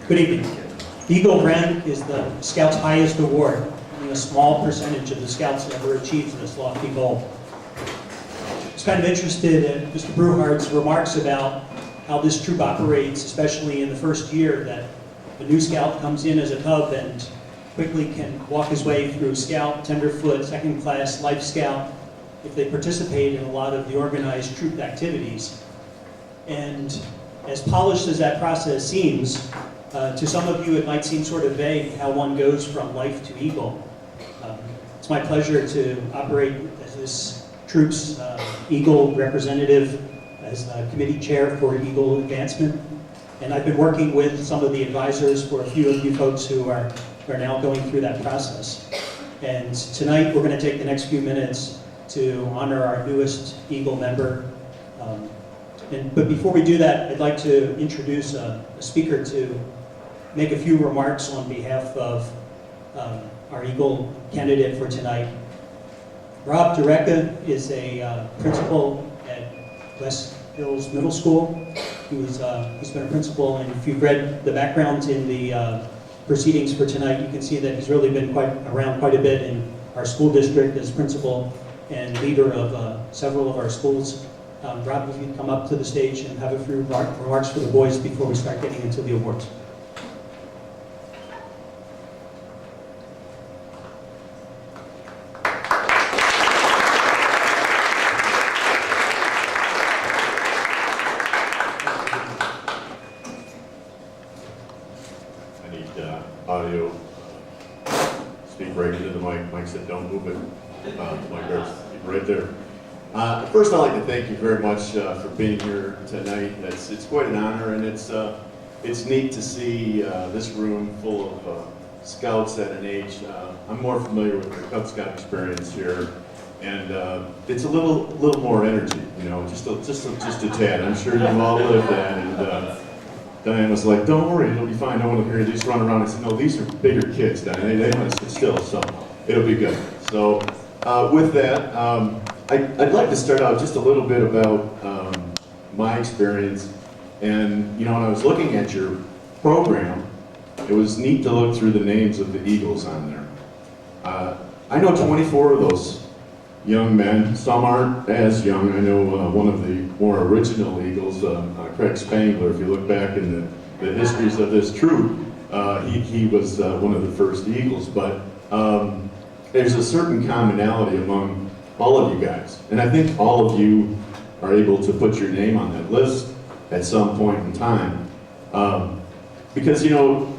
Good evening. Eagle Rank is the Scouts' highest award. Only a small percentage of the Scouts ever achieved this lofty goal. I was kind of interested in Mr. Brewhardt's remarks about how this troop operates, especially in the first year, that a new Scout comes in as a cub and quickly can walk his way through Scout, Tenderfoot, Second Class, Life Scout, if they participate in a lot of the organized troop activities. And as polished as that process seems, to some of you it might seem sort of vague how one goes from Life to Eagle. It's my pleasure to operate as this troop's Eagle representative, as committee chair for Eagle Advancement. And I've been working with some of the advisors for a few of you folks who are now going through that process. And tonight we're going to take the next few minutes to honor our newest Eagle member. But before we do that, I'd like to introduce a speaker to make a few remarks on behalf of our Eagle candidate for tonight. Rob Dureka is a principal at West Hills Middle School. He's been a principal, and if you've read the background in the proceedings for tonight, you can see that he's really been around quite a bit in our school district as principal and leader of several of our schools. Rob, if you'd come up to the stage and have a few remarks for the boys before we start getting into the awards. I need audio. Speak right into the mic. Mike said don't move it. Mike, right there. First, I'd like to thank you very much for being here tonight. It's quite an honor, and it's neat to see this room full of scouts at an age. I'm more familiar with the Cub Scout experience here, and it's a little more energy, you know, just a tad. I'm sure you all live that, and Diane was like, "Don't worry, it'll be fine. No one will hear you. Just run around." I said, "No, these are bigger kids, Diane. They want to sit still, so it'll be good." So with that. I'd like to start out just a little bit about my experience. And, you know, when I was looking at your program, it was neat to look through the names of the Eagles on there. I know 24 of those young men. Some aren't as young. I know one of the more original Eagles, Craig Spangler, if you look back in the histories of this troop, he was one of the first Eagles. But there's a certain commonality among all of you guys. And I think all of you are able to put your name on that list at some point in time. Because, you know,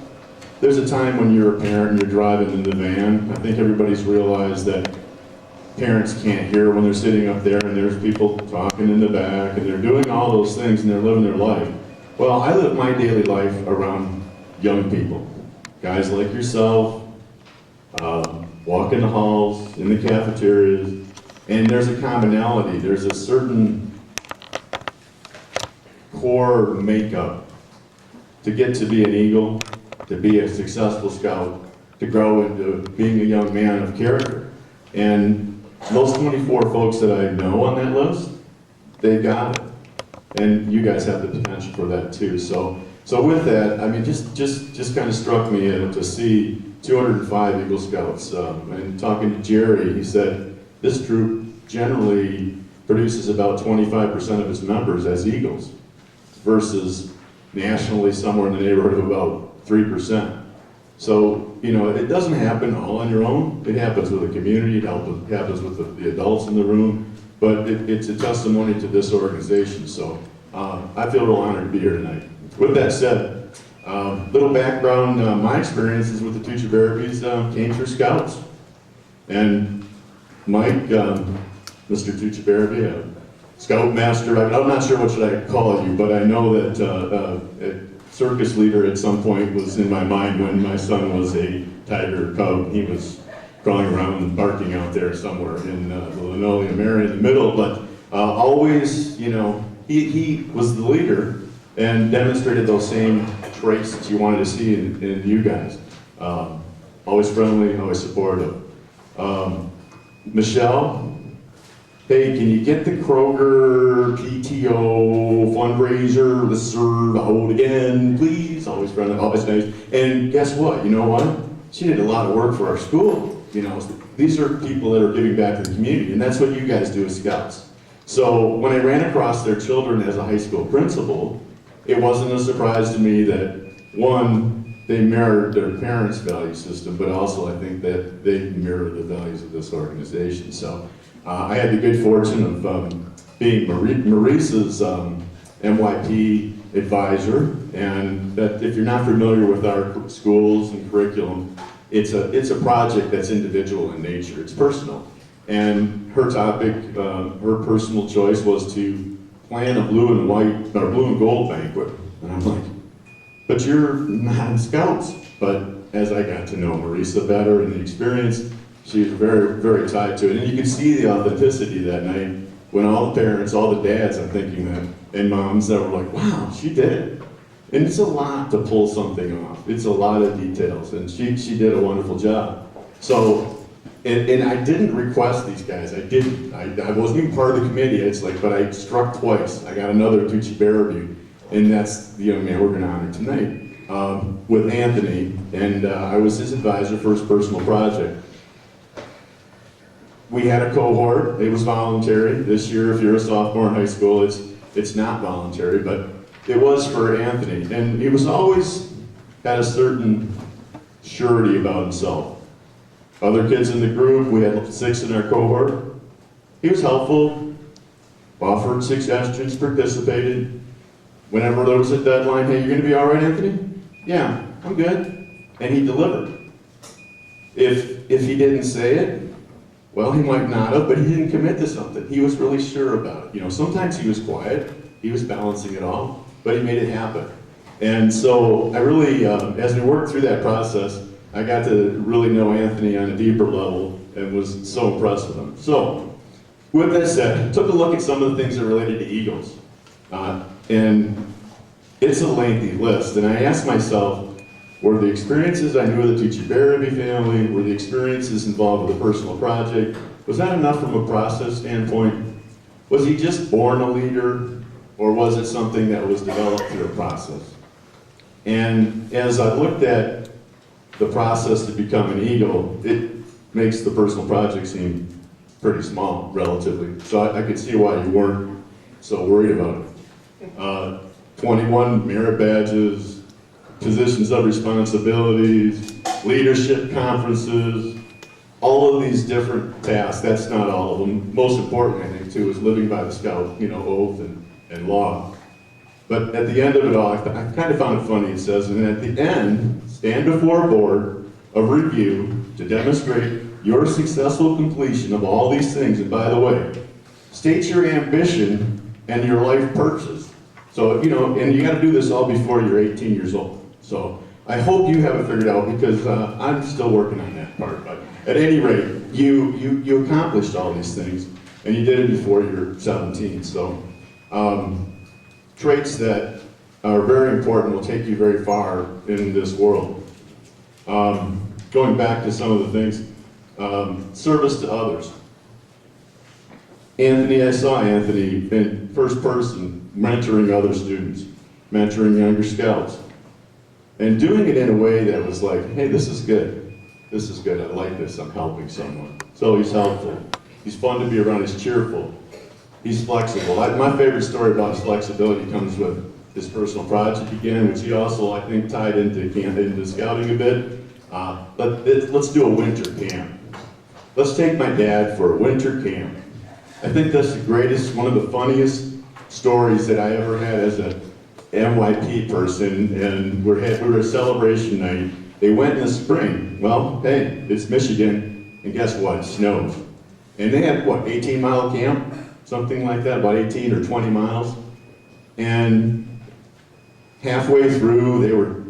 there's a time when you're a parent and you're driving in the van. I think everybody's realized that parents can't hear when they're sitting up there and there's people talking in the back and they're doing all those things and they're living their life. Well, I live my daily life around young people. Guys like yourself, walk in the halls, in the cafeterias, and there's a commonality. There's a certain core makeup to get to be an Eagle, to be a successful Scout, to grow into being a young man of character. And those 24 folks that I know on that list, they've got it. And you guys have the potential for that too. So with that, I mean, just kind of struck me to see 205 Eagle Scouts. And talking to Jerry, he said, this troop generally produces about 25% of its members as Eagles versus nationally somewhere in the neighborhood of about 3%. So, you know, it doesn't happen all on your own. It happens with the community, it happens with the adults in the room, but it's a testimony to this organization. So I feel real honored to be here tonight. With that said, little background, my experiences with the Tucci Barabys came through Scouts. And Mike, Mr. Tucci Baraby, a Scout Master, I'm not sure what should I call you, but I know that a circus leader at some point was in my mind when my son was a tiger cub. He was crawling around and barking out there somewhere in the linoleum area in the middle, but always, you know, he was the leader and demonstrated those same traits that you wanted to see in you guys. Always friendly, always supportive. Michelle, hey, can you get the Kroger PTO fundraiser listserv out again, please? Always friendly, always nice. And guess what? You know what? She did a lot of work for our school. You know, these are people that are giving back to the community, and that's what you guys do as scouts. So when I ran across their children as a high school principal, it wasn't a surprise to me that, one, they mirrored their parents' value system, but also I think that they mirror the values of this organization. So I had the good fortune of being Maurice's MYP advisor, and that if you're not familiar with our schools and curriculum, it's a project that's individual in nature, it's personal. And her topic, her personal choice was to plan a blue and white, or blue and gold banquet. And I'm like, but you're not in Scouts. But as I got to know Marisa better and the experience, she was very, very tied to it. And you could see the authenticity that night when all the parents, all the dads, I'm thinking that, and moms that were like, wow, she did it. And it's a lot to pull something off. It's a lot of details, and she did a wonderful job. So, and I didn't request these guys. I didn't. I wasn't even part of the committee. It's like, but I struck twice. I got another Tucci Baraboo, and that's the young man we're going to honor tonight with Anthony. And I was his advisor for his personal project. We had a cohort. It was voluntary. This year, if you're a sophomore in high school, it's not voluntary, but it was for Anthony. And he was always had a certain surety about himself. Other kids in the group, we had 6 in our cohort. He was helpful, offered suggestions, participated. Whenever there was a deadline, hey, you're gonna be all right, Anthony? Yeah, I'm good. And he delivered. If he didn't say it, well, he might not have, but he didn't commit to something. He was really sure about it. You know, sometimes he was quiet, he was balancing it all, but he made it happen. And so I really, as we worked through that process, I got to really know Anthony on a deeper level and was so impressed with him. So, with that said, took a look at some of the things that related to Eagles. And it's a lengthy list. And I asked myself, were the experiences I knew of the Tucci Baraboo family, were the experiences involved with a personal project, was that enough from a process standpoint? Was he just born a leader, or was it something that was developed through a process? And as I looked at the process to become an Eagle, it makes the personal project seem pretty small, relatively. So I could see why you weren't so worried about it. 21 merit badges, positions of responsibilities, leadership conferences, all of these different tasks. That's not all of them. Most important, I think, too, is living by the Scout, oath and law. But at the end of it all, I kind of found it funny. It says, and at the end, stand before a board of review to demonstrate your successful completion of all these things. And by the way, state your ambition and your life purposes. So, and you got to do this all before you're 18 years old. So I hope you have it figured out, because I'm still working on that part. But at any rate, you accomplished all these things, and you did it before you're 17. So traits that are very important, will take you very far in this world. Going back to some of the things, service to others. I saw Anthony in first person, mentoring other students, mentoring younger scouts, and doing it in a way that was like, hey, this is good. This is good, I like this, I'm helping someone. So he's helpful. He's fun to be around, he's cheerful. He's flexible. My favorite story about his flexibility comes with his personal project again, which he also, I think, tied into scouting a bit. Let's do a winter camp. Let's take my dad for a winter camp. I think that's the greatest, one of the funniest stories that I ever had as a MYP person, and we were a celebration night. They went in the spring. Well, hey, it's Michigan, and guess what? It snows. And they had, 18-mile camp? Something like that, about 18 or 20 miles. And halfway through, they were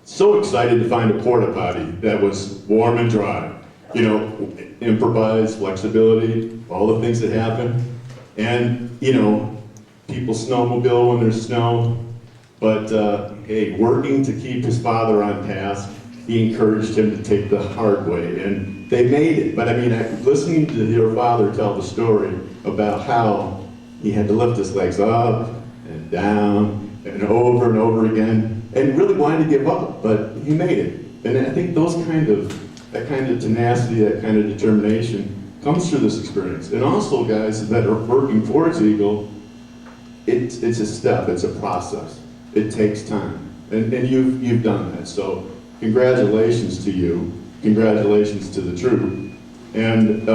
so excited to find a porta potty that was warm and dry. Improvise, flexibility, all the things that happen. And, people snowmobile when there's snow. But, hey, working to keep his father on task, he encouraged him to take the hard way. And they made it. But I mean, listening to your father tell the story about how he had to lift his legs up and down and over again, and really wanted to give up, but he made it. And I think that kind of tenacity, that kind of determination comes through this experience. And also, guys that are working towards Eagle, it's a step, it's a process. It takes time. And you've done that. So congratulations to you. Congratulations to the troop. And,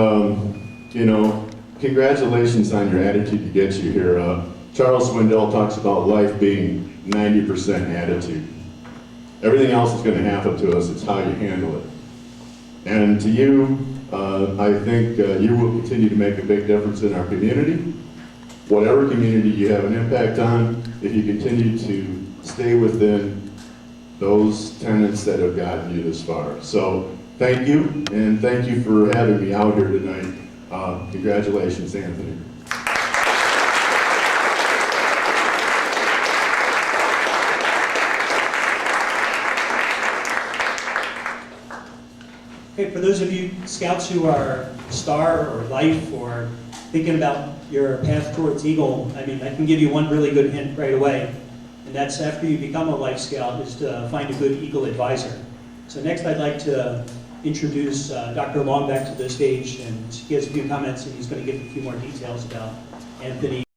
you know, congratulations on your attitude to get you here. Charles Swindell talks about life being 90% attitude. Everything else is going to happen to us. It's how you handle it. And to you, I think you will continue to make a big difference in our community. Whatever community you have an impact on, if you continue to stay within those tenets that have gotten you this far. So thank you, and thank you for having me out here tonight. Congratulations, Anthony. Okay, for those of you scouts who are STAR or Life or thinking about your path towards Eagle, I mean, I can give you one really good hint right away, and that's after you become a Life Scout is to find a good Eagle advisor. So next I'd like to introduce Dr. Long back to the stage, and he has a few comments, and he's going to give a few more details about Anthony.